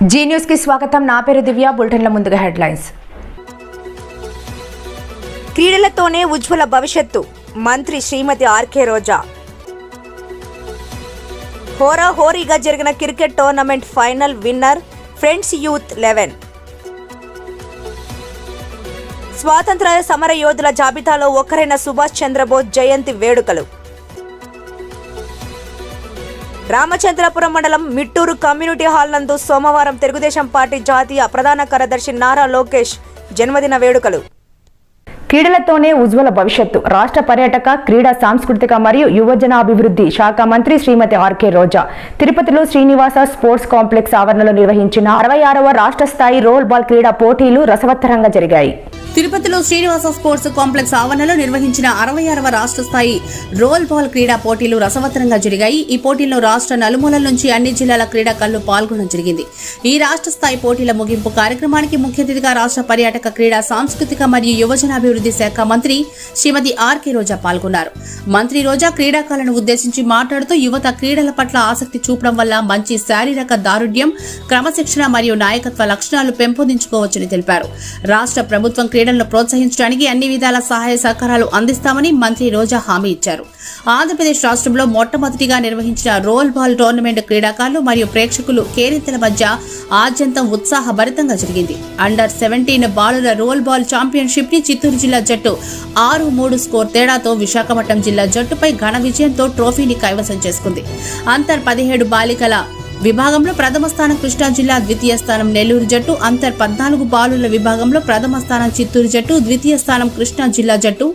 G news కి స్వాగతం. నా పేరు దివ్య. బులెటిన్ల ముందుగా హెడ్లైన్స్. క్రీడలతోనే ఉజ్వల భవిష్యత్తు మంత్రి శ్రీమతి ఆర్కే రోజా. హోరాహోరీగా జరిగిన cricket tournament final winner friends youth 11. స్వాతంత్ర సమర యోధుల జాబితాలో ఒకరైన సుభాష్ చంద్రబోస్ జయంతి వేడుకలు. రామచంద్రపురం మండలం మిట్టూరు కమ్యూనిటీ హాల్ నందు సోమవారం తెలుగుదేశం పార్టీ జాతీయ ప్రధాన కార్యదర్శి నారా లోకేష్ జన్మదిన వేడుకలు. క్రీడలతోనే ఉజ్వల భవిష్యత్తు. రాష్ట్ర పర్యాటక, క్రీడా, సాంస్కృతిక మరియు యువజనాభివృద్ధి శాఖ మంత్రి శ్రీమతి ఆర్కే రోజా తిరుపతిలో శ్రీనివాస స్పోర్ట్స్ కాంప్లెక్స్ ఆవరణలో నిర్వహించిన 66వ రాష్ట్ర స్థాయి రోల్ బాల్ క్రీడా పోటీలు రసవత్తరంగా జరిగాయి. తిరుపతిలో శ్రీనివాస స్పోర్ట్స్ కాంప్లెక్స్ ఆవరణలో నిర్వహించిన 66వ రాష్ట్ర స్థాయి రోల్ బాల్ క్రీడా పోటీలు రసవత్తరంగా జరిగాయి. ఈ పోటీల్లో రాష్ట్ర నలుమూలల నుంచి అన్ని జిల్లాల క్రీడాకారులు పాల్గొనడం జరిగింది. ఈ రాష్ట్ర స్థాయి పోటీల ముగింపు కార్యక్రమానికి ముఖ్య అతిథిగా రాష్ట్ర పర్యాటక, క్రీడా, సాంస్కృతిక మరియు యువజనాభివృద్ధి శాఖ మంత్రి శ్రీమతి ఆర్కే రోజా పాల్గొన్నారు. మంత్రి రోజా క్రీడాకారులను ఉద్దేశించి మాట్లాడుతూ యువత క్రీడల పట్ల ఆసక్తి చూపడం వల్ల మంచి శారీరక దారుఢ్యం, క్రమశిక్షణ మరియు నాయకత్వ లక్షణాలు పెంపొందించుకోవచ్చని తెలిపారు. రాష్ట్ర ప్రభుత్వం క్రీడలను ప్రోత్సహించడానికి అన్ని విధాల సహాయ సహకారాలు అందిస్తామని మంత్రి రోజా హామీ ఇచ్చారు. ఆంధ్రప్రదేశ్ రాష్ట్రంలో మొట్టమొదటిగా నిర్వహించిన రోల్ బాల్ టోర్నమెంట్ క్రీడాకారులు మరియు ప్రేక్షకులు కేరింతల మధ్య ఆద్యంతం ఉత్సాహభరితంగా జరిగింది. అండర్ 17 బాలుర రోల్ బాల్ ఛాంపియన్షిప్ ని చిత్తూరు జిల్లా జట్టు 6-3 స్కోర్ తేడాతో విశాఖపట్నం జిల్లా జట్టుపై ఘన విజయంతో ట్రోఫీని కైవసం చేసుకుంది. అంతర్ 17 బాలికల విభాగంలో ప్రథమ స్థానం కృష్ణా జిల్లా, ద్వితీయ స్థానం నెల్లూరు జట్టు. అంతర్ 14 బాలుల విభాగంలో ప్రథమ స్థానం చిత్తూరు జట్టు, ద్వితీయ స్థానం కృష్ణా జిల్లా జట్టు.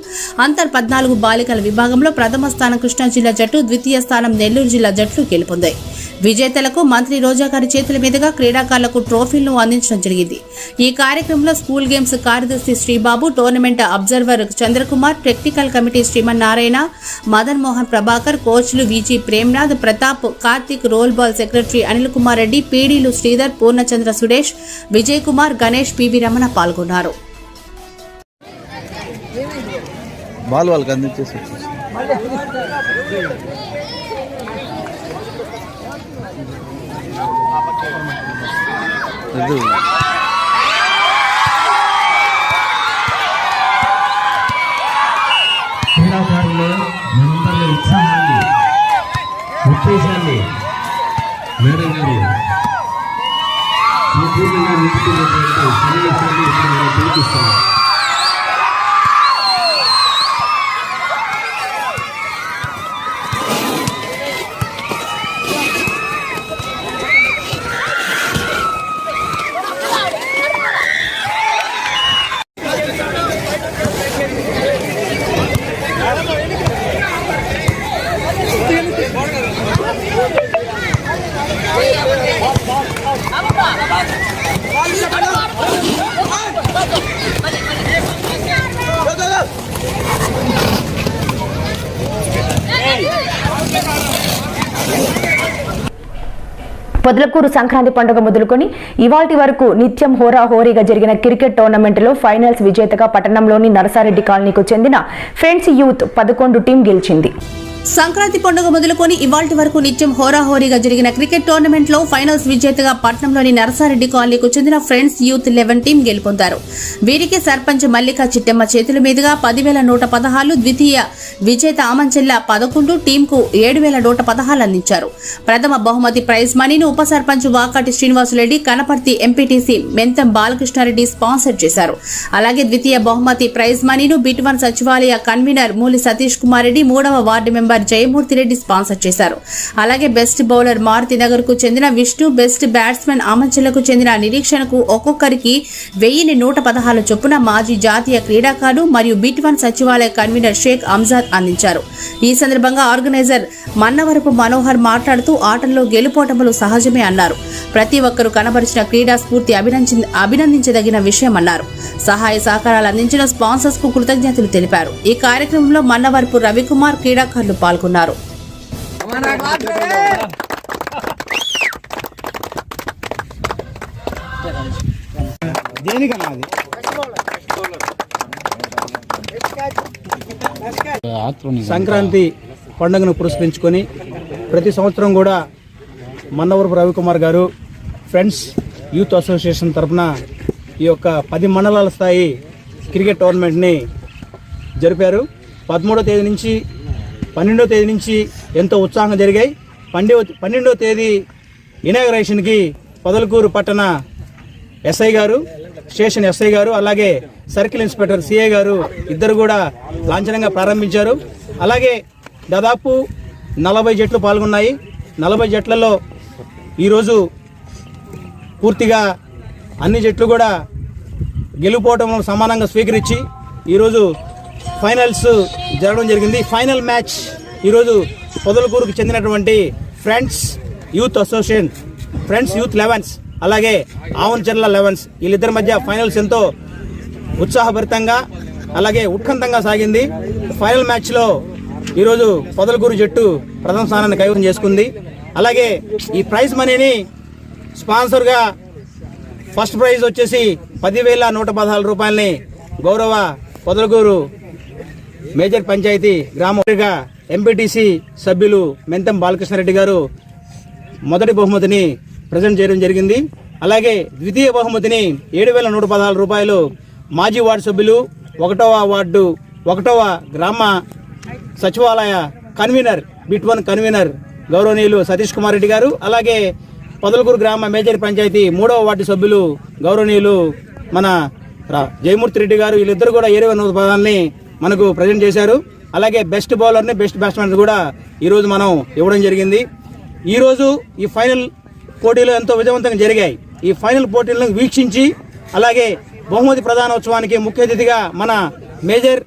అంతర్ 14 బాలికల విభాగంలో ప్రథమ స్థానం కృష్ణా జిల్లా జట్టు, ద్వితీయ స్థానం నెల్లూరు జిల్లా జట్లు గెలుపొందాయి. విజేతలకు మంత్రి రోజా గారి చేతుల మీదుగా క్రీడాకారులకు ట్రోఫీలను అందించడం జరిగింది. ఈ కార్యక్రమంలో స్కూల్ గేమ్స్ కార్యదర్శి Sribabu, tournament observer Chandrakumar, technical committee Srimannarayana, Madan Mohan Prabhakar, కోచ్లు Viji Premnath, Pratap, Karthik, roll ball secretary Anil Kumar Reddy, పీడీలు శ్రీధర్, పూర్ణచంద్ర సురేష్, విజయ్ కుమార్, గణేష్, పివి రమణ పాల్గొన్నారు. క్రీడాకారులు మనందరి ఉత్సాహాన్ని, ఉత్తేజాన్ని మేడం గారు సంపూర్ణంగా నింపుతున్నటువంటి సన్నివేశాన్ని ఇప్పుడు మనం పిలిపిస్తాం. పొదలకూరు సంక్రాంతి పండుగ మొదలుకొని ఇవాల్టి వరకు నిత్యం హోరాహోరీగా జరిగిన క్రికెట్ టోర్నమెంట్లో ఫైనల్స్ విజేతగా పట్టణంలోని నరసారెడ్డి కాలనీకు చెందిన ఫ్రెండ్స్ యూత్ 11 టీం గెలిచింది. సంక్రాంతి పండుగ మొదలుకొని ఇవాల్టి వరకు నిత్యం హోరాహోరీగా జరిగిన క్రికెట్ టోర్నమెంట్ లో ఫైనల్స్ విజేతగా పట్నంలోని నరసారెడ్డి కాలనీకు చెందిన ఫ్రెండ్స్ యూత్ 11 టీం గెలుపొందారు. వీరికి సర్పంచ్ మల్లికా చిట్టెమ్మ చేతుల మీదుగా 10,116, ద్వితీయ విజేత ఆమంచెల్ల 11, టీంకు 7,116 అందించారు. ప్రథమ బహుమతి ప్రైజ్ మనీని ఉప సర్పంచ్ వాకాటి శ్రీనివాసులరెడ్డి, కనపర్తి ఎంపీటీసీ మెంతం బాలకృష్ణారెడ్డి స్పాన్సర్ చేశారు. అలాగే ద్వితీయ బహుమతి ప్రైజ్ మనీను బిట్వన్ సచివాలయ కన్వీనర్ మూలి సతీష్ కుమార్ రెడ్డి, 3వ వార్డు మెంబర్ జయమూర్తి రెడ్డి స్పాన్సర్ చేశారు. అలాగే బెస్ట్ బౌలర్ మారుతి నగర్ కు చెందిన విష్ణు, బెస్ట్ బ్యాట్స్మెన్ ఆమంచెలకు చెందిన నిరీక్షణకు ఒక్కొక్కరికి 1,116 చొప్పున మాజీ జాతీయ క్రీడాకారుడు మరియు బిట్వన్ సచివాలయ కన్వీనర్ షేక్ అంజాద్ అందించారు. ఈ సందర్భంగా ఆర్గనైజర్ మన్నవరపు మనోహర్ మాట్లాడుతూ ఆటల్లో గెలుపోటములు సహజమే అన్నారు. ప్రతి ఒక్కరూ కనబరిచిన క్రీడా స్ఫూర్తి అభినందించదగిన విషయమన్నారు. సహాయ సహకారాలు అందించిన స్పాన్సర్స్ కు కృతజ్ఞతలు తెలిపారు. ఈ కార్యక్రమంలో మన్నవరపు రవికుమార్, క్రీడాకారులు పాల్గొన్నారు. సంక్రాంతి పండుగను పురస్కరించుకొని ప్రతి సంవత్సరం కూడా మన్నవరపు రవికుమార్ గారు ఫ్రెండ్స్ యూత్ అసోసియేషన్ తరఫున ఈ యొక్క 10 మండలాల స్థాయి క్రికెట్ టోర్నమెంట్ని జరిపారు. 13వ తేదీ నుంచి 12వ తేదీ నుంచి ఎంతో ఉత్సాహంగా జరిగాయి. 12వ తేదీ ఇనాగరేషన్కి పొదలకూరు పట్టణ ఎస్ఐ గారు, స్టేషన్ ఎస్ఐ గారు, అలాగే సర్కిల్ ఇన్స్పెక్టర్ సిఐ గారు ఇద్దరు కూడా లాంఛనంగా ప్రారంభించారు. అలాగే దాదాపు 40 జట్లు పాల్గొన్నాయి. 40 జట్లలో ఈరోజు పూర్తిగా అన్ని జట్లు కూడా గెలుపోవటం సమానంగా స్వీకరించి ఈరోజు ఫైనల్స్ జరగడం జరిగింది. ఫైనల్ మ్యాచ్ ఈరోజు పొదలకూరుకు చెందినటువంటి friends youth association, friends youth 11s, అలాగే ఆవన్చర్ల 11s వీళ్ళిద్దరి మధ్య ఫైనల్స్ ఎంతో ఉత్సాహభరితంగా అలాగే ఉత్కంఠంగా సాగింది. ఫైనల్ మ్యాచ్లో ఈరోజు పొదలకూరు జట్టు ప్రథమ స్థానాన్ని కైవసం చేసుకుంది. అలాగే ఈ ప్రైజ్ మనీని స్పాన్సర్గా ఫస్ట్ ప్రైజ్ వచ్చేసి 10,114 రూపాయలని గౌరవ పొదలకూరు మేజర్ పంచాయతీ గ్రామంగా ఎంపీటీసీ సభ్యులు మెంతం బాలకృష్ణారెడ్డి గారు మొదటి బహుమతిని ప్రజెంట్ చేయడం జరిగింది. అలాగే ద్వితీయ బహుమతిని 7,114 రూపాయలు మాజీ వార్డు సభ్యులు 1వ వార్డు 1వ గ్రామ సచివాలయ కన్వీనర్ బిట్ 1 కన్వీనర్ గౌరవనీయులు సతీష్ కుమార్ రెడ్డి గారు, అలాగే పొదలకూరు గ్రామ మేజర్ పంచాయతీ 3వ వార్డు సభ్యులు గౌరవనీయులు మన జయమూర్తి రెడ్డి గారు వీళ్ళిద్దరు కూడా 7,114 పదాలని మనకు ప్రజెంట్ చేశారు. అలాగే బెస్ట్ బౌలర్ని బెస్ట్ బ్యాట్స్మెన్ కూడా ఈరోజు మనం ఇవ్వడం జరిగింది. ఈరోజు ఈ ఫైనల్ పోటీలు ఎంతో విజయవంతంగా జరిగాయి. ఈ ఫైనల్ పోటీలను వీక్షించి అలాగే బహుమతి ప్రధానోత్సవానికి ముఖ్య అతిథిగా మన మేజర్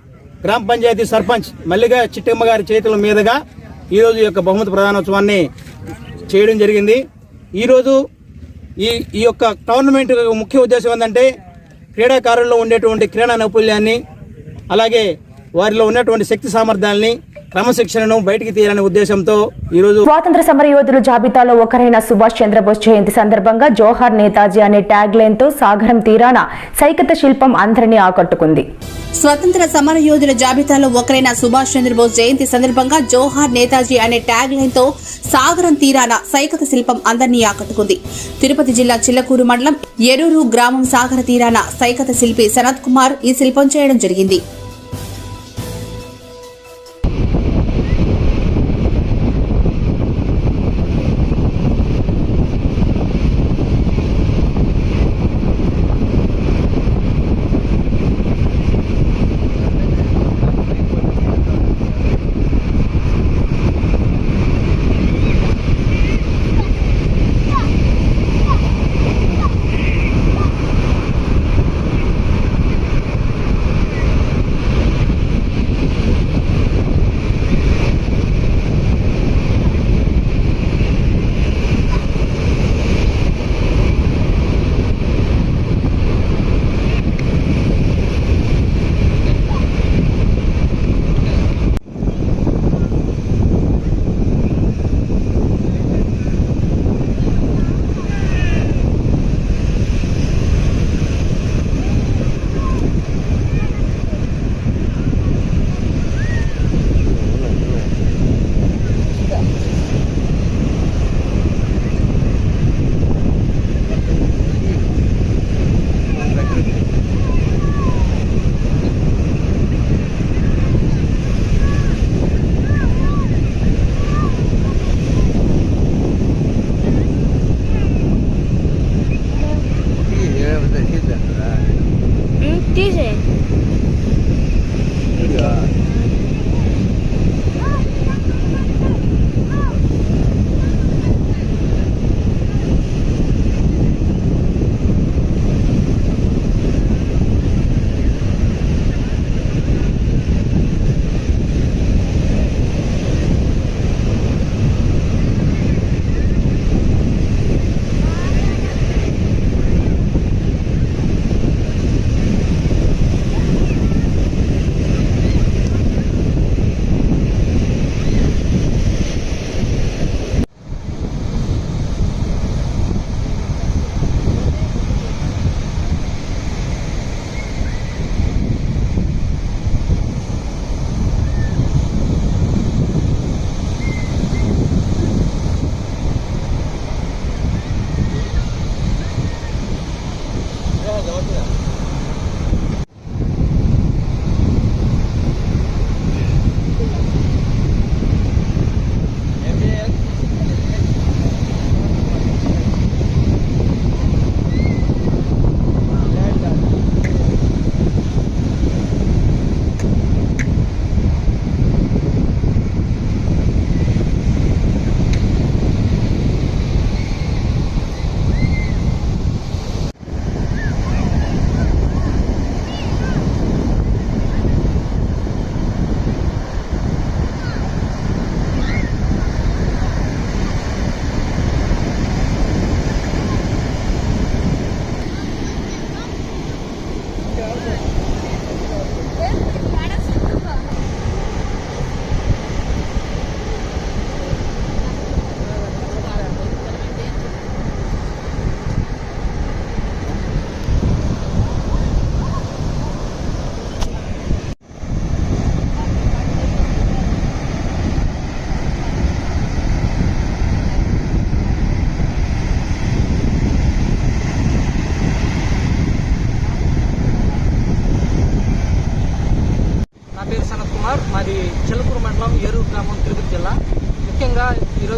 గ్రామ పంచాయతీ సర్పంచ్ మల్లిగా చిట్టమ్మ గారి చేతుల మీదుగా ఈరోజు ఈ యొక్క బహుమతి ప్రధానోత్సవాన్ని చేయడం జరిగింది. ఈరోజు ఈ యొక్క టోర్నమెంట్ ముఖ్య ఉద్దేశం ఏంటంటే క్రీడాకారుల్లో ఉండేటువంటి క్రీడా నైపుణ్యాన్ని అలాగే వారిలో ఉన్నటువంటి శక్తి సామర్థ్యాన్ని క్రమశిక్షణను బయటికి తీయాలనే ఉద్దేశంతో ఈరోజు స్వాతంత్ర సమరయోధుల జాబితాలో ఒకరైన సుభాష్ చంద్రబోస్ జయంతి సందర్భంగా జోహార్ నేతాజీ అనే ట్యాగ్ లైన్ తో సాగరం తీరాన సైకత శిల్పం అందరినీ ఆకట్టుకుంది. స్వతంత్ర సమరయోధుల జాబితాలో ఒకరైన సుభాష్ చంద్రబోస్ జయంతి సందర్భంగా జోహార్ నేతాజీ అనే ట్యాగ్ లైన్ తో సాగరం తీరాన సైకత శిల్పం అందరినీ ఆకట్టుకుంది. తిరుపతి జిల్లా చిల్లకూరు మండలం ఎరూరు గ్రామం సాగర తీరాన సైకత శిల్పి సనత్ కుమార్ ఈ శిల్పం చేయడం జరిగింది.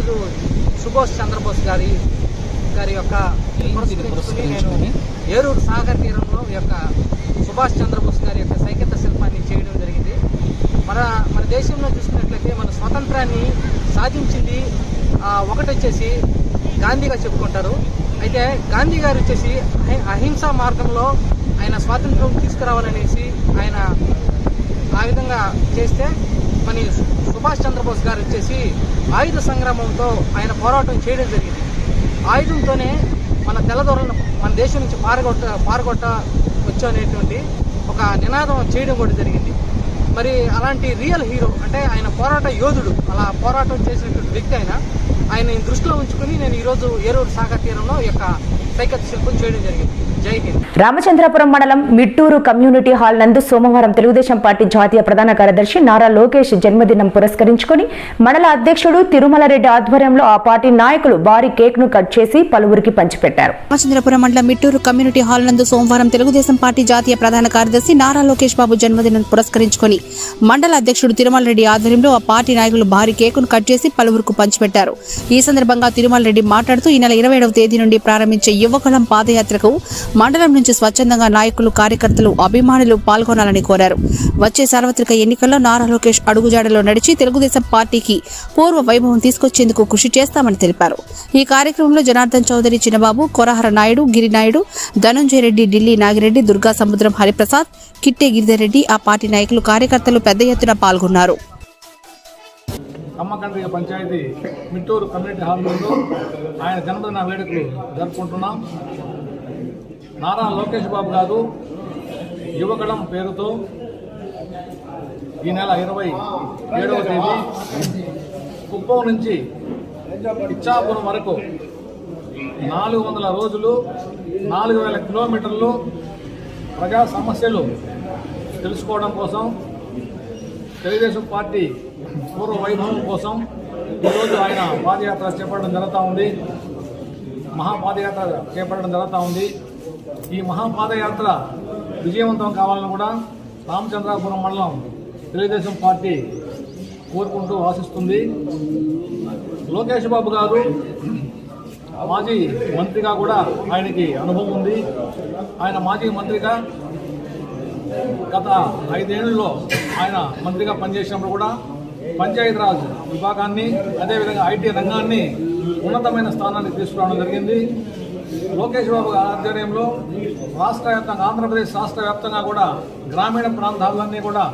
ఈరోజు సుభాష్ చంద్రబోస్ గారి యొక్క పురస్కరించుకుని నేను ఏరూరు సాగర్ తీరంలో యొక్క సుభాష్ చంద్రబోస్ గారి యొక్క సైకత శిల్పాన్ని చేయడం జరిగింది. మన దేశంలో చూసుకున్నట్లయితే మన స్వాతంత్రాన్ని సాధించింది ఒకటి వచ్చేసి గాంధీగా చెప్పుకుంటారు. అయితే గాంధీ గారు వచ్చేసి అహింసా మార్గంలో ఆయన స్వాతంత్రం తీసుకురావాలనేసి ఆయన ఆ విధంగా చేస్తే మన సుభాష్ చంద్రబోస్ గారు వచ్చేసి ఆయుధ సంగ్రామంతో ఆయన పోరాటం చేయడం జరిగింది. ఆయుధంతోనే మన తెల్లదొరలను మన దేశం నుంచి పారగొట్ట వచ్చు అనేటువంటి ఒక నినాదం చేయడం కూడా జరిగింది. మరి అలాంటి రియల్ హీరో అంటే ఆయన పోరాట యోధుడు, అలా పోరాటం చేసినటువంటి వ్యక్తి ఆయన దృష్టిలో ఉంచుకుని నేను ఈరోజు ఏరూరు సాగర్ తీరంలో ఈ యొక్క సైకత్ శిల్పం చేయడం జరిగింది. జై హింద్. రామచంద్రపురం మండలం మిట్టూరు కమ్యూనిటీ హాల్ నందు సోమవారం తెలుగుదేశం పార్టీ జాతీయ ప్రధాన కార్యదర్శి నారా లోకేష్ జన్మదినం పురస్కరించుకుని మండల అధ్యక్షుడు తిరుమల రెడ్డి ఆధ్వర్యంలో ఆ పార్టీ నాయకులు భారీ కేక్ ను కట్ చేసి పలువురికి పంచిపెట్టారు. రామచంద్రపురం మండలం మిట్టూరు కమ్యూనిటీ హాల్ నందు సోమవారం తెలుగుదేశం పార్టీ జాతీయ ప్రధాన కార్యదర్శి నారా లోకేష్ బాబు జన్మదినం పురస్కరించుకుని మండల అధ్యక్షుడు తిరుమల రెడ్డి ఆధ్వర్యంలో ఆ పార్టీ నాయకులు భారీ కేక్ ను కట్ చేసి పలువురికి పంచిపెట్టారు. ఈ సందర్భంగా తిరుమల రెడ్డి మాట్లాడుతూ ఈ నెల 27వ తేదీ నుండి ప్రారంభించే యువకులం పాదయాత్రకు మండలం నుంచి స్వచ్ఛందంగా నాయకులు, కార్యకర్తలు, అభిమానులు పాల్గొనాలని కోరారు. వచ్చే సార్వత్రిక ఎన్నికల్లో నారా లోకేష్ అడుగుజాడలో నడిచి తెలుగుదేశం పార్టీకి పూర్వ వైభవం తీసుకొచ్చేందుకు కృషి చేస్తామని తెలిపారు. ఈ కార్యక్రమంలో జనార్దన్ చౌదరి, చిన్నబాబు, కొరహర నాయుడు, గిరినాయుడు, ధనుంజయ రెడ్డి, ఢిల్లీ నాగిరెడ్డి, దుర్గా సముద్రం, హరిప్రసాద్, కిట్టే గిరిధర్ రెడ్డి, ఆ పార్టీ నాయకులు, కార్యకర్తలు పెద్ద ఎత్తున పాల్గొన్నారు. కమ్మకండ్రిగ పంచాయతీ మిట్టూరు కమ్యూనిటీ హాల్ నందు ఆయన జన్మదిన వేడుకలు జరుపుకుంటున్నాం. నారా లోకేష్ బాబు గారు యువకడం పేరుతో ఈ నెల 27వ తేదీ కుప్పం నుంచి ఇచ్చాపురం వరకు 400 రోజులు 4000 కిలోమీటర్లు ప్రజా సమస్యలు తెలుసుకోవడం కోసం, తెలుగుదేశం పార్టీ పూర్వ వైభవం కోసం ఈరోజు ఆయన పాదయాత్ర చేపట్టడం జరుగుతూ ఉంది. మహాపాదయాత్ర చేపట్టడం జరుగుతూ ఉంది. ఈ మహాపాదయాత్ర విజయవంతం కావాలని కూడా రామచంద్రాపురం మండలం తెలుగుదేశం పార్టీ కోరుకుంటూ ఆశిస్తుంది. లోకేష్ బాబు గారు మాజీ మంత్రిగా కూడా ఆయనకి అనుభవం ఉంది. ఆయన మాజీ మంత్రిగా గత 5 ఏళ్లలో ఆయన మంత్రిగా పనిచేసినప్పుడు కూడా పంచాయతీరాజ్ విభాగాన్ని, అదేవిధంగా ఐటీ రంగాన్ని ఉన్నతమైన స్థానానికి తీసుకురావడం జరిగింది. లోకేష్ బాబు ఆధ్వర్యంలో రాష్ట్ర వ్యాప్తంగా, ఆంధ్రప్రదేశ్ రాష్ట్ర వ్యాప్తంగా కూడా గ్రామీణ ప్రాంతాలన్నీ కూడా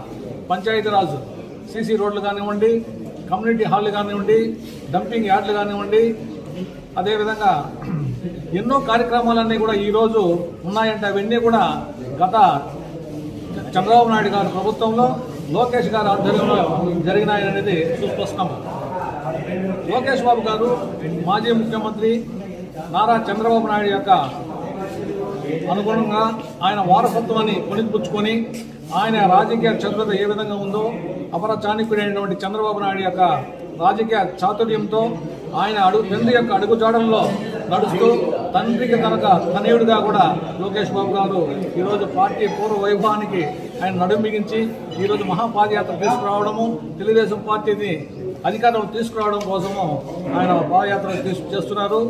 పంచాయతీరాజ్ సీసీ రోడ్లు కానివ్వండి, కమ్యూనిటీ హాల్లు కానివ్వండి, డంపింగ్ యార్డ్లు కానివ్వండి, అదేవిధంగా ఎన్నో కార్యక్రమాలన్నీ కూడా ఈరోజు ఉన్నాయంటే అవన్నీ కూడా గత చంద్రబాబు నాయుడు గారి ప్రభుత్వంలో లోకేష్ గారి ఆధ్వర్యంలో జరిగినాయనేది సుస్పష్టం. లోకేష్ బాబు గారు మాజీ ముఖ్యమంత్రి నారా చంద్రబాబు నాయుడు యొక్క అనుగుణంగా ఆయన వారసత్వాన్ని కొనిపుచ్చుకొని ఆయన రాజకీయ చతురత ఏ విధంగా ఉందో, అపర చాణక్యుడైనటువంటి చంద్రబాబు నాయుడు యొక్క రాజకీయ చాతుర్యంతో ఆయన తండ్రి యొక్క అడుగుజాడల్లో నడుస్తూ తండ్రికి తనయుడిగా కూడా లోకేష్ బాబు గారు ఈరోజు పార్టీ పూర్వ వైభవానికి ఆయన నడుం బిగించి ఈరోజు మహాపాదయాత్ర తీసుకురావడము, తెలుగుదేశం పార్టీని అధికారం తీసుకురావడం కోసము ఆయన పాదయాత్ర చేస్తున్నారు.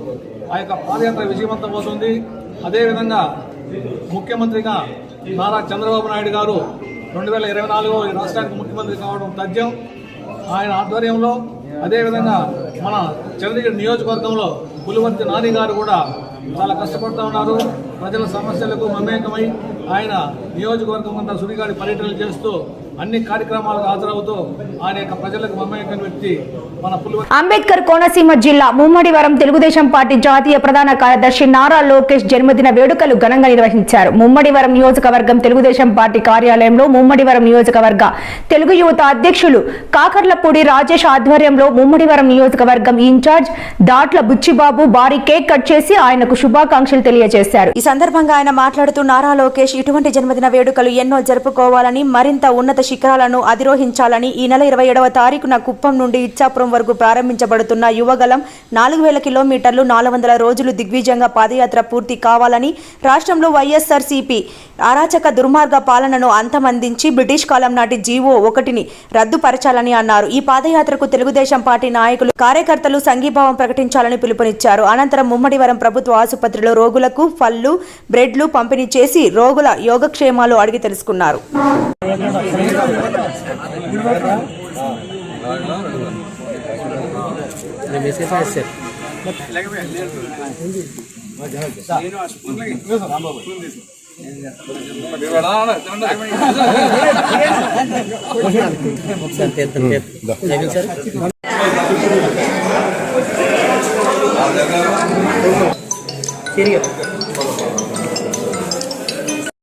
ఆ యొక్క పాదయాత్ర విజయవంతం అవుతుంది. అదేవిధంగా ముఖ్యమంత్రిగా నారా చంద్రబాబు నాయుడు గారు 2024 రాష్ట్రానికి ముఖ్యమంత్రి కావడం తథ్యం. ఆయన ఆధ్వర్యంలో అదేవిధంగా మన చంద్రగిరి నియోజకవర్గంలో పులివర్తి నాని గారు కూడా చాలా కష్టపడుతూ ఉన్నారు. ప్రజల సమస్యలకు మమేకమై ఆయన నియోజకవర్గం అంతా సుడిగాడి పర్యటనలు చేస్తూ అన్ని కార్యక్రమాలకు హాజరవుతూ ఆయన యొక్క ప్రజలకు మమేకం వ్యక్తి మన పులివర్తి. అంబేద్కర్ కోనసీమ జిల్లా ముమ్మడివరం తెలుగుదేశం పార్టీ జాతీయ ప్రధాన కార్యదర్శి నారా లోకేష్ జన్మదిన వేడుకలు ఘనంగా నిర్వహించారు. ముమ్మడివరం నియోజకవర్గం తెలుగుదేశం పార్టీ కార్యాలయంలో ముమ్మడివరం నియోజకవర్గ తెలుగు యువత అధ్యక్షులు కాకర్లపూడి రాజేష్ ఆధ్వర్యంలో ముమ్మడివరం నియోజకవర్గం ఇన్ఛార్జ్ దాట్ల బుచ్చిబాబు భారీ కేక్ కట్ చేసి ఆయనకు శుభాకాంక్షలు తెలియజేశారు. ఈ సందర్భంగా ఆయన మాట్లాడుతూ నారా లోకేష్ ఇటువంటి జన్మదిన వేడుకలు ఎన్నో జరుపుకోవాలని, మరింత ఉన్నత శిఖరాలను అధిరోహించాలని ఈ నెల 27వ తారీఖున కుప్పం నుండి ఇచ్చాపురం వరకు ప్రారంభించబడుతున్న యువగలం 4000 కిలోమీటర్లు 400 రోజులు దిగ్విజయంగా పాదయాత్ర పూర్తి కావాలని, రాష్ట్రంలో వైఎస్ఆర్సీపీ అరాచక దుర్మార్గ పాలనను అంతమందించి బ్రిటిష్ కాలం నాటి జీవో 1ని రద్దుపరచాలని అన్నారు. ఈ పాదయాత్రకు తెలుగుదేశం పార్టీ నాయకులు, కార్యకర్తలు సంఘీభావం ప్రకటించాలని పిలుపునిచ్చారు. అనంతరం ముమ్మడివరం ప్రభుత్వ ఆసుపత్రిలో రోగులకు పళ్ళు, బ్రెడ్లు పంపిణీ చేసి రోగుల యోగక్షేమాలు అడిగి తెలుసుకున్నారు.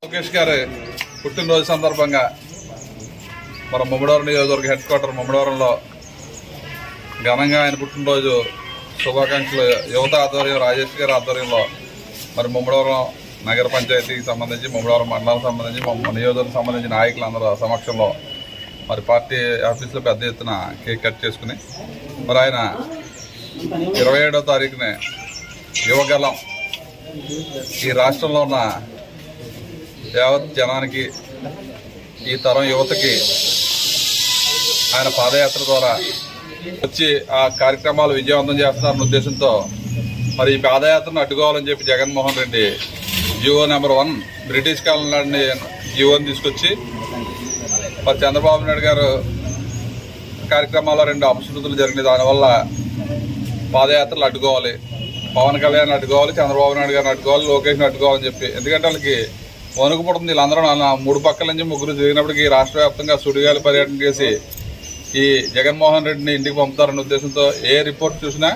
లోకేష్ గారి పుట్టినరోజు సందర్భంగా మన ముమ్మడివరం నియోజకవర్గ హెడ్ క్వార్టర్ ముమ్మడివరంలో ఘనంగా ఆయన పుట్టినరోజు శుభాకాంక్షలు యువత ఆధ్వర్యం రాజేష్ గారి ఆధ్వర్యంలో మరి ముమ్మడివరం నగర పంచాయతీకి సంబంధించి ముమ్మడివరం మండలానికి సంబంధించి నియోజకవర్గం సంబంధించిన నాయకులందరూ సమక్షంలో మరి పార్టీ ఆఫీసులో పెద్ద ఎత్తున కేక్ కట్ చేసుకుని మరి ఆయన 27వ తారీఖునే యువగలం ఈ రాష్ట్రంలో ఉన్న యావత్ జనానికి, ఈ తరం యువతకి ఆయన పాదయాత్ర ద్వారా వచ్చి ఆ కార్యక్రమాలు విజయవంతం చేస్తున్నారన్న ఉద్దేశంతో మరి ఈ పాదయాత్రను అడ్డుకోవాలని చెప్పి Jaganmohan Reddy GO number 1 British కాలం నాటి జీవోని తీసుకొచ్చి మరి చంద్రబాబు నాయుడు గారు కార్యక్రమాల్లో 2 అపశృతులు జరిగినాయి. దానివల్ల పాదయాత్రలు అడ్డుకోవాలి, పవన్ కళ్యాణ్ అడ్డుకోవాలి, చంద్రబాబు నాయుడు గారిని అడ్డుకోవాలి, లోకేష్ని అడ్డుకోవాలని చెప్పి. ఎందుకంటే వాళ్ళకి వణుకు పుడుతుంది. వీళ్ళందరూ 3 పక్కల నుంచి 3 తిరిగినప్పటికీ రాష్ట్ర వ్యాప్తంగా సుడిగాలి పర్యటన చేసి ఈ జగన్మోహన్ రెడ్డిని ఇంటికి పంపుతారన్న ఉద్దేశంతో ఏ రిపోర్ట్ చూసినా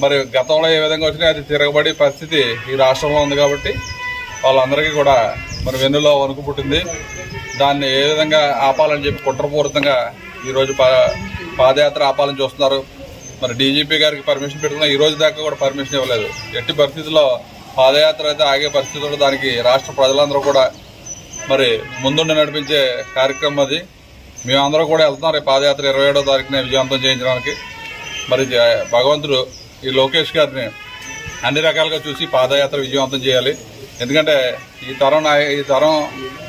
మరి గతంలో ఏ విధంగా వచ్చినా అది తిరగబడే పరిస్థితి ఈ రాష్ట్రంలో ఉంది. కాబట్టి వాళ్ళందరికీ కూడా మరి వెన్నులో వణుకు పుట్టింది. దాన్ని ఏ విధంగా ఆపాలని చెప్పి కుట్రపూరితంగా ఈరోజు పాదయాత్ర ఆపాలని చూస్తున్నారు. మరి డీజీపీ గారికి పర్మిషన్ పెడుతున్నా ఈ రోజు దాకా కూడా పర్మిషన్ ఇవ్వలేదు. ఎట్టి పరిస్థితుల్లో పాదయాత్ర అయితే ఆగే పరిస్థితుల్లో దానికి రాష్ట్ర ప్రజలందరూ కూడా మరి ముందుండి నడిపించే కార్యక్రమం అది. మేమందరూ కూడా వెళ్తున్నాం రేపు పాదయాత్ర 27వ తారీఖున విజయవంతం చేయించడానికి. మరి భగవంతుడు ఈ లోకేష్ గారిని అన్ని రకాలుగా చూసి పాదయాత్ర విజయవంతం చేయాలి. ఎందుకంటే ఈ తరం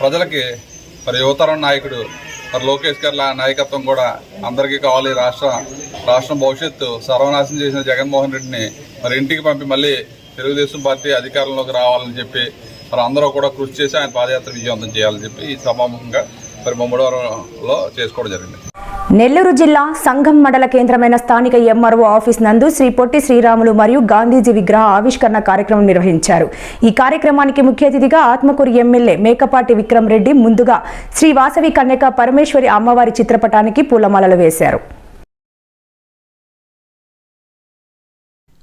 ప్రజలకి మరి యువతరం నాయకుడు మరి లోకేష్ గారి నాయకత్వం కూడా అందరికీ కావాలి. రాష్ట్రం భవిష్యత్తు సర్వనాశనం చేసిన జగన్మోహన్ రెడ్డిని మరి ఇంటికి పంపి మళ్ళీ తెలుగుదేశం పార్టీ అధికారంలోకి రావాలని చెప్పి మరి అందరూ కూడా కృషి చేసి ఆయన పాదయాత్ర విజయవంతం చేయాలని చెప్పి ఈ సభాముఖంగా మరి ముమ్మడివరంలో చేసుకోవడం జరిగింది. నెల్లూరు జిల్లా సంఘం మండల కేంద్రమైన స్థానిక ఎంఆర్ఓ ఆఫీస్ నందు శ్రీ పొట్టి శ్రీరాములు మరియు గాంధీజీ విగ్రహ ఆవిష్కరణ కార్యక్రమం నిర్వహించారు. ఈ కార్యక్రమానికి ముఖ్య అతిథిగా ఆత్మకూరు ఎమ్మెల్యే మేకపాటి విక్రమ్ రెడ్డి ముందుగా శ్రీ వాసవి కన్యక పరమేశ్వరి అమ్మవారి చిత్రపటానికి పూలమాలలు వేశారు.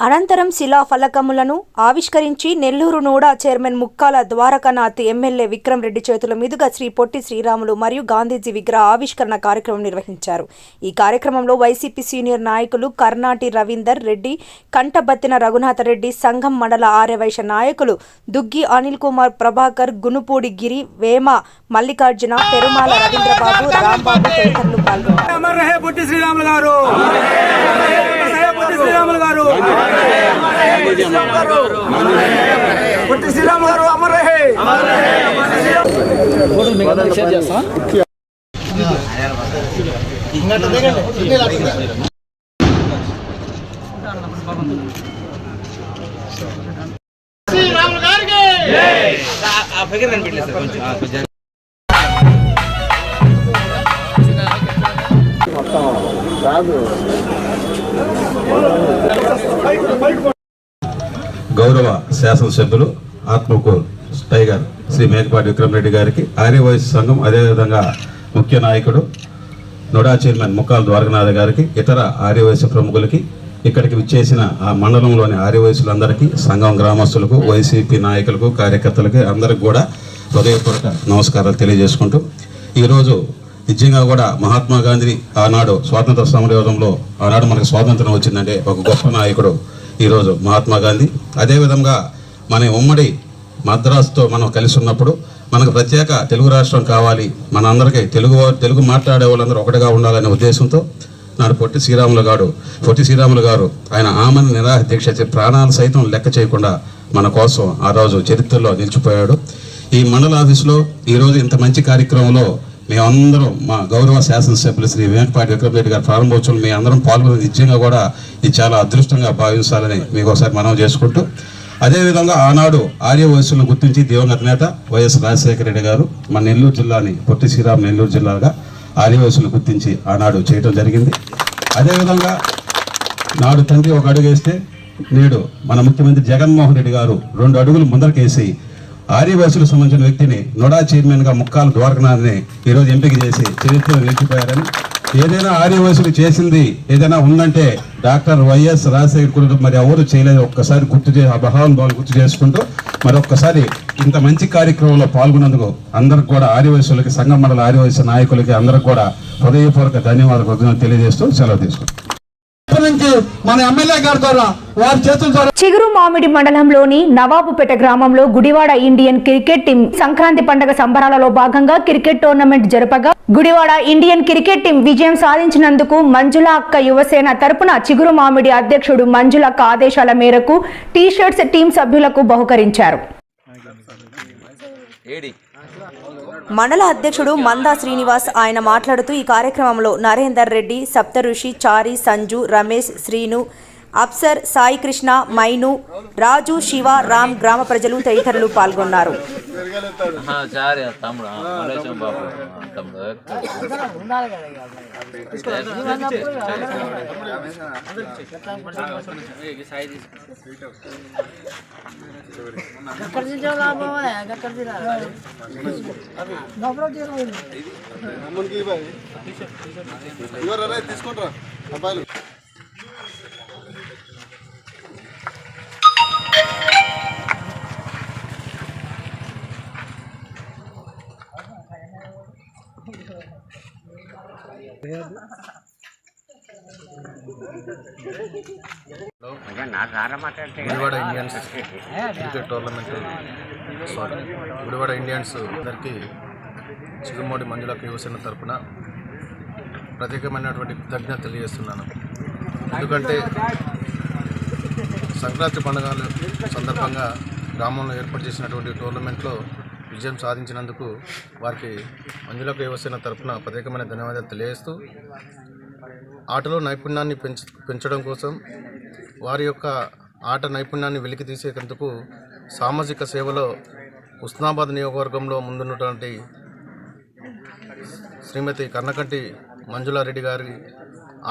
అనంతరం శిలాఫలకములను ఆవిష్కరించి Nellore NUDA chairman Mukkala Dwarakanath MLA Vikram Reddy చేతుల మీదుగా శ్రీ పొట్టి శ్రీరాములు మరియు గాంధీజీ విగ్రహ ఆవిష్కరణ కార్యక్రమం నిర్వహించారు. ఈ కార్యక్రమంలో వైసీపీ సీనియర్ నాయకులు కర్నాటి రవీందర్ రెడ్డి, కంటబత్తిన రఘునాథ రెడ్డి, సంఘం మండల ఆర్యవైశ్య నాయకులు దుగ్గి అనిల్ కుమార్, ప్రభాకర్, గునుపూడి గిరి, వేమ మల్లికార్జున, పెరుమాల రవీంద్రబాబు, రాంబాబు తదితరులు పాల్గొన్నారు. పొట్టి శ్రీరాములు గారు అమర్ రహే. శ్రీరాములు గారికి ఆ ఫిగర్ కనిపించలేదు సార్ కొంచెం. గౌరవ శాసనసభ్యులు ఆత్మకూరు టైగర్ శ్రీ మేకపాటి విక్రమ్ రెడ్డి గారికి, ఆర్యవైశ్య సంఘం అదేవిధంగా ముఖ్య నాయకుడు నోడా చైర్మన్ ముక్కాల ద్వారకనాథ్ గారికి, ఇతర ఆర్యవైశ్య ప్రముఖులకి, ఇక్కడికి విచ్చేసిన ఆ మండలంలోని ఆర్యవైశ్యులందరికీ, సంఘం గ్రామస్తులకు, వైసీపీ నాయకులకు, కార్యకర్తలకి అందరికి కూడా హృదయపూర్వక నమస్కారాలు తెలియజేసుకుంటూ, ఈరోజు నిజంగా కూడా మహాత్మా గాంధీ ఆనాడు స్వాతంత్ర సమరయోధంలో ఆనాడు మనకు స్వాతంత్రం వచ్చిందంటే ఒక గొప్ప నాయకుడు ఈరోజు మహాత్మా గాంధీ. అదేవిధంగా మన ఉమ్మడి మద్రాసుతో మనం కలిసి ఉన్నప్పుడు మనకు ప్రత్యేక తెలుగు రాష్ట్రం కావాలి, మన అందరికీ తెలుగు మాట్లాడే వాళ్ళందరూ ఒకటిగా ఉండాలనే ఉద్దేశంతో నాడు పొట్టి శ్రీరాములు గారు ఆయన ఆమరణ నిరాహార దీక్ష చేసి ప్రాణాలు సైతం లెక్క చేయకుండా మన కోసం ఆ రోజు చరిత్రలో నిలిచిపోయాడు. ఈ మండల ఆఫీసులో ఈరోజు ఇంత మంచి కార్యక్రమంలో మేమందరం మా గౌరవ శాసనసభ్యులు శ్రీ మేకపాటి విక్రమరెడ్డి గారి ప్రారంభోత్సవం మీ అందరం పాల్గొని నిజంగా కూడా ఇది చాలా అదృష్టంగా భావించాలని మీకు ఒకసారి మనం చేసుకుంటూ, అదేవిధంగా ఆనాడు ఆర్యవయస్సులను గుర్తించి దివంగత నేత వైఎస్ రాజశేఖర రెడ్డి గారు మన నెల్లూరు జిల్లాని పొట్టి శ్రీరామ్ నెల్లూరు జిల్లాగా ఆర్యవయస్సులను గుర్తించి ఆనాడు చేయడం జరిగింది. అదేవిధంగా నాడు తండ్రి ఒక అడుగు వేస్తే నేడు మన ముఖ్యమంత్రి జగన్మోహన్ రెడ్డి గారు 2 అడుగులు ముందరకేసి ఆర్యవయస్సులకు సంబంధించిన వ్యక్తిని నోడా చైర్మన్గా ముక్కాల ద్వారకనాథ్ని ఈరోజు ఎంపిక చేసి చరిత్రలో నిలిచిపోయారని, ఏదైనా ఆర్యవయస్సులు చేసింది ఏదైనా ఉందంటే డాక్టర్ వైఎస్ రాజశేఖర్ మరి ఎవరు చేయలేదు. ఒక్కసారి ఆ మహానుభావులు గుర్తు చేసుకుంటూ మరొక్కసారి ఇంత మంచి కార్యక్రమంలో పాల్గొన్నందుకు అందరికి కూడా ఆర్యవయస్సులకి, సంఘం మండల ఆర్యవయస్సు నాయకులకి అందరికి కూడా హృదయపూర్వక ధన్యవాదాలు తెలియజేస్తూ సెలవు తీసుకుంటాం. మన ఎమ్మెల్యే గారి ద్వారా వారి చేతుల ద్వారా చిగురు మామిడి మండలంలోని నవాబుపేట గ్రామంలో Gudivada Indian cricket team Sankranti పండుగ సంబరాలలో భాగంగా క్రికెట్ టోర్నమెంట్ జరపగా గుడివాడ ఇండియన్ క్రికెట్ టీం విజయం సాధించినందుకు మంజుల అక్క యువసేన తరపున చిగురు మామిడి అధ్యక్షుడు మంజుల అక్క ఆదేశాల మేరకు టీ-షర్ట్స్ టీం సభ్యులకు బహుకరించారు. మండల అధ్యక్షుడు మందా శ్రీనివాస్ ఆయన మాట్లాడుతూ ఈ కార్యక్రమంలో నరేందర్ రెడ్డి, సప్తఋషి, చారి, సంజు, రమేష్, శ్రీను, అప్సర్, సాయి కృష్ణ, మైను, రాజు, శివ, రామ్, గ్రామ ప్రజలు తదితరులు పాల్గొన్నారు. తీసుకుంటారా అబ్బాయిలు Gudivada Indians cricket tournament Gudivada Indians అందరికీ చిగురుమూడి మంజుల యువసేన తరపున ప్రత్యేకమైనటువంటి కృతజ్ఞత తెలియజేస్తున్నాను. ఎందుకంటే సంక్రాంతి పండుగల సందర్భంగా గ్రామంలో ఏర్పాటు చేసినటువంటి టోర్నమెంట్లో విజయం సాధించినందుకు వారికి మంజుల యువసేన తరపున ప్రత్యేకమైన ధన్యవాదాలు తెలియజేస్తూ, ఆటలో నైపుణ్యాన్ని పెంచడం కోసం వారి యొక్క ఆట నైపుణ్యాన్ని వెలికి తీసేందుకు సామాజిక సేవలో ఉస్నాబాద్ నియోజకవర్గంలో ముందున్నటువంటి శ్రీమతి కర్ణకంటి మంజులారెడ్డి గారి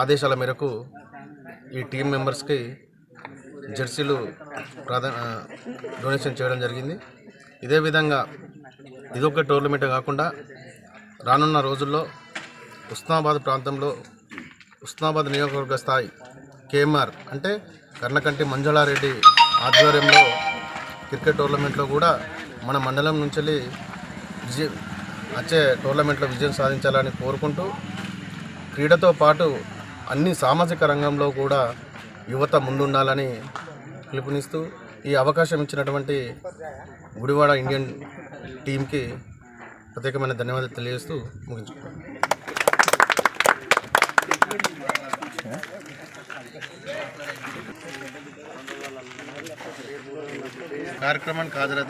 ఆదేశాల మేరకు ఈ టీం మెంబర్స్కి జెర్సీలు డొనేషన్ చేయడం జరిగింది. ఇదే విధంగా ఇదొక టోర్నమెంట్ కాకుండా రానున్న రోజుల్లో ఉస్నాబాద్ ప్రాంతంలో ఉస్నాబాద్ నియోజకవర్గ స్థాయి కేఎంఆర్ అంటే కర్ణకంటి మంజులారెడ్డి ఆధ్వర్యంలో క్రికెట్ టోర్నమెంట్లో కూడా మన మండలం నుంచి వచ్చే టోర్నమెంట్లో విజయం సాధించాలని కోరుకుంటూ, క్రీడతో పాటు అన్ని సామాజిక రంగంలో కూడా యువత ముందుండాలని పిలుపునిస్తూ ఈ అవకాశం ఇచ్చినటువంటి గుడివాడ ఇండియన్ టీంకి ప్రత్యేకమైన ధన్యవాదాలు తెలియజేస్తూ ముగించుకుంటాం. కార్యక్రమానికి హాజరైన